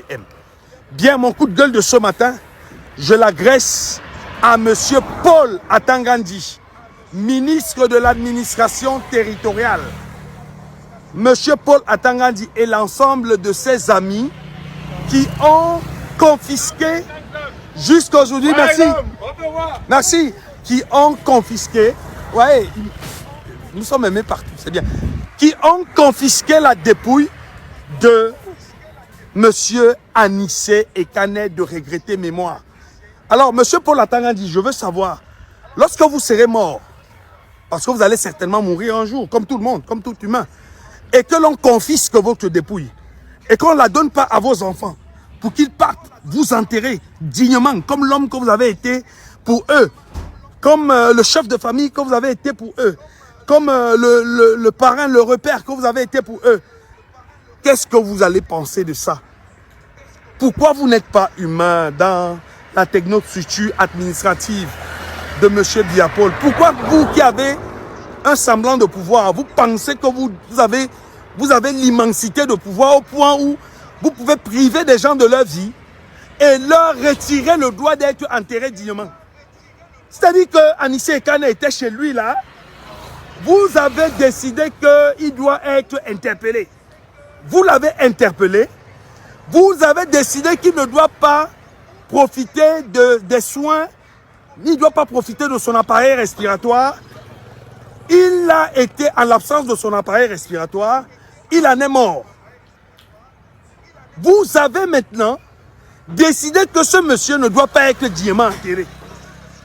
aime. Bien, mon coup de gueule de ce matin, je l'adresse à M. Paul Atangandi, ministre de l'administration territoriale. M. Paul Atangandi et l'ensemble de ses amis qui ont confisqué jusqu'à aujourd'hui, merci, qui ont confisqué, ouais, nous sommes aimés partout, c'est bien, qui ont confisqué la dépouille de M. Anissé Ekane de regretter mémoire. Alors, M. Paul Atangandi, je veux savoir, lorsque vous serez mort, parce que vous allez certainement mourir un jour, comme tout le monde, comme tout humain, et que l'on confisque votre dépouille, et qu'on ne la donne pas à vos enfants, pour qu'ils partent vous enterrer dignement, comme l'homme que vous avez été pour eux, comme le chef de famille que vous avez été pour eux, comme le parrain, le repère que vous avez été pour eux. Qu'est-ce que vous allez penser de ça? Pourquoi vous n'êtes pas humain dans la technostructure administrative de M. Biapol? Pourquoi vous qui avez un semblant de pouvoir, vous pensez que vous avez l'immensité de pouvoir au point où vous pouvez priver des gens de leur vie et leur retirer le droit d'être enterrés dignement? C'est-à-dire que Anissé Ekane était chez lui là, vous avez décidé qu'il doit être interpellé. Vous l'avez interpellé, vous avez décidé qu'il ne doit pas profiter des soins, il ne doit pas profiter de son appareil respiratoire. Il a été en l'absence de son appareil respiratoire, il en est mort. Vous avez maintenant décidé que ce monsieur ne doit pas être dignement enterré.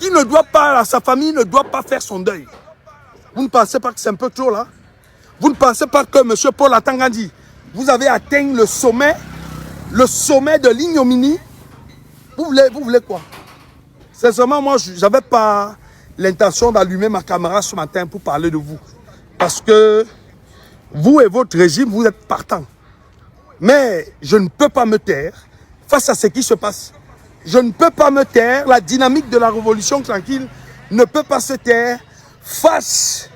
Il ne doit pas, sa famille ne doit pas faire son deuil. Vous ne pensez pas que c'est un peu trop là? Vous ne pensez pas que M. Paul Atangandi, vous avez atteint le sommet de l'ignominie? Vous voulez quoi? Sincèrement, moi, je n'avais pas l'intention d'allumer ma caméra ce matin pour parler de vous. Parce que vous et votre régime, vous êtes partants. Mais je ne peux pas me taire face à ce qui se passe. Je ne peux pas me taire. La dynamique de la révolution tranquille ne peut pas se taire face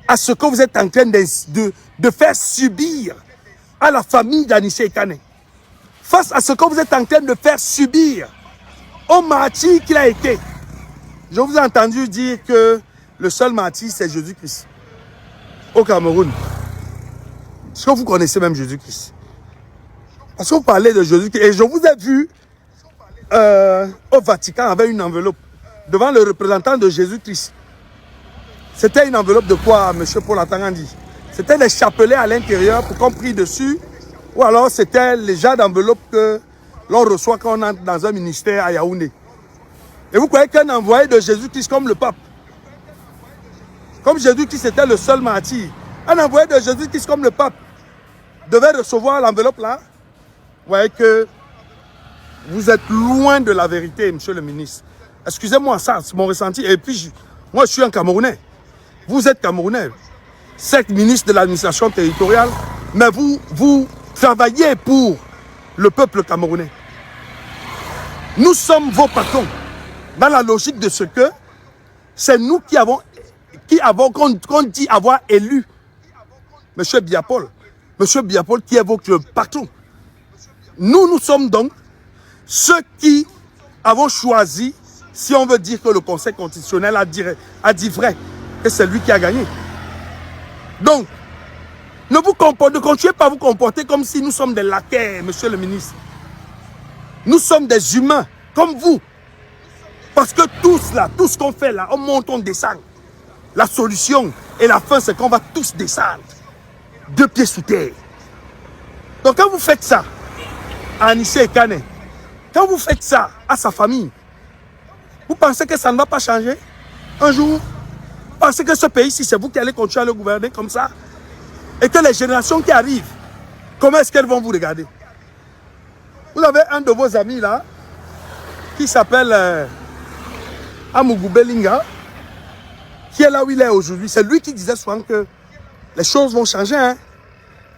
à ce que vous êtes en train de faire subir à la famille d'Anissé Ekane. Face à ce que vous êtes en train de faire subir au martyr qu'il a été. Je vous ai entendu dire que le seul martyr, c'est Jésus-Christ. Au Cameroun. Est-ce que vous connaissez même Jésus-Christ? Parce que vous parlez de Jésus-Christ. Et je vous ai vu au Vatican avec une enveloppe devant le représentant de Jésus-Christ. C'était une enveloppe de quoi, M. Paul Atangandi? C'était des chapelets à l'intérieur pour qu'on prie dessus. Ou alors c'était les genres d'enveloppes que l'on reçoit quand on entre dans un ministère à Yaoundé. Et vous croyez qu'un envoyé de Jésus-Christ comme le pape, comme Jésus-Christ était le seul martyr, un envoyé de Jésus-Christ comme le pape devait recevoir l'enveloppe là? Vous voyez que vous êtes loin de la vérité, monsieur le ministre. Excusez-moi, ça, c'est mon ressenti. Et puis, moi, je suis un Camerounais. Vous êtes Camerounais. Certes, ministre de l'administration territoriale, mais vous travaillez pour le peuple camerounais. Nous sommes vos patrons. Dans la logique de ce que c'est nous qu'on dit avoir élu M. Biapol. M. Biapol qui est votre patron. Nous sommes donc ceux qui avons choisi, si on veut dire que le Conseil constitutionnel a dit vrai, que c'est lui qui a gagné. Donc, ne continuez pas à vous comporter comme si nous sommes des laquais, monsieur le ministre. Nous sommes des humains, comme vous. Parce que tous là, tout ce qu'on fait là, on monte, on descend. La solution et la fin, c'est qu'on va tous descendre. 2 pieds sous terre. Donc quand vous faites ça à Anissé Ekane, quand vous faites ça à sa famille, vous pensez que ça ne va pas changer un jour? Vous pensez que ce pays-ci, c'est vous qui allez continuer à le gouverner comme ça? Et que les générations qui arrivent, comment est-ce qu'elles vont vous regarder? Vous avez un de vos amis là, qui s'appelle Amougou Belinga, qui est là où il est aujourd'hui. C'est lui qui disait souvent que les choses vont changer. Hein?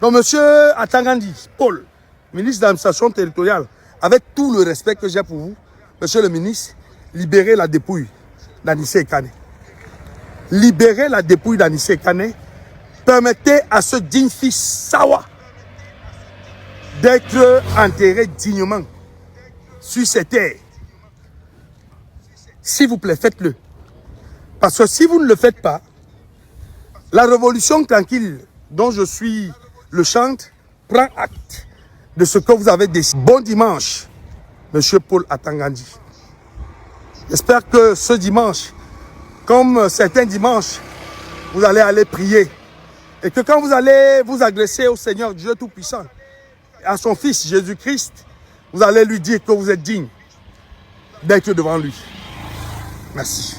Donc, monsieur Atangandi, Paul, ministre de l'administration territoriale, avec tout le respect que j'ai pour vous, monsieur le ministre, libérez la dépouille d'Anissé Ekane. Libérez la dépouille d'Anissé Ekane. Permettez à ce digne fils Sawa d'être enterré dignement sur cette terre. S'il vous plaît, faites-le. Parce que si vous ne le faites pas, la révolution tranquille dont je suis le chante prend acte de ce que vous avez décidé. Bon dimanche, Monsieur Paul Atangandi. J'espère que ce dimanche, comme certains dimanches, vous allez aller prier. Et que quand vous allez vous agresser au Seigneur Dieu Tout-Puissant, à son Fils Jésus-Christ, vous allez lui dire que vous êtes digne d'être devant lui. Merci.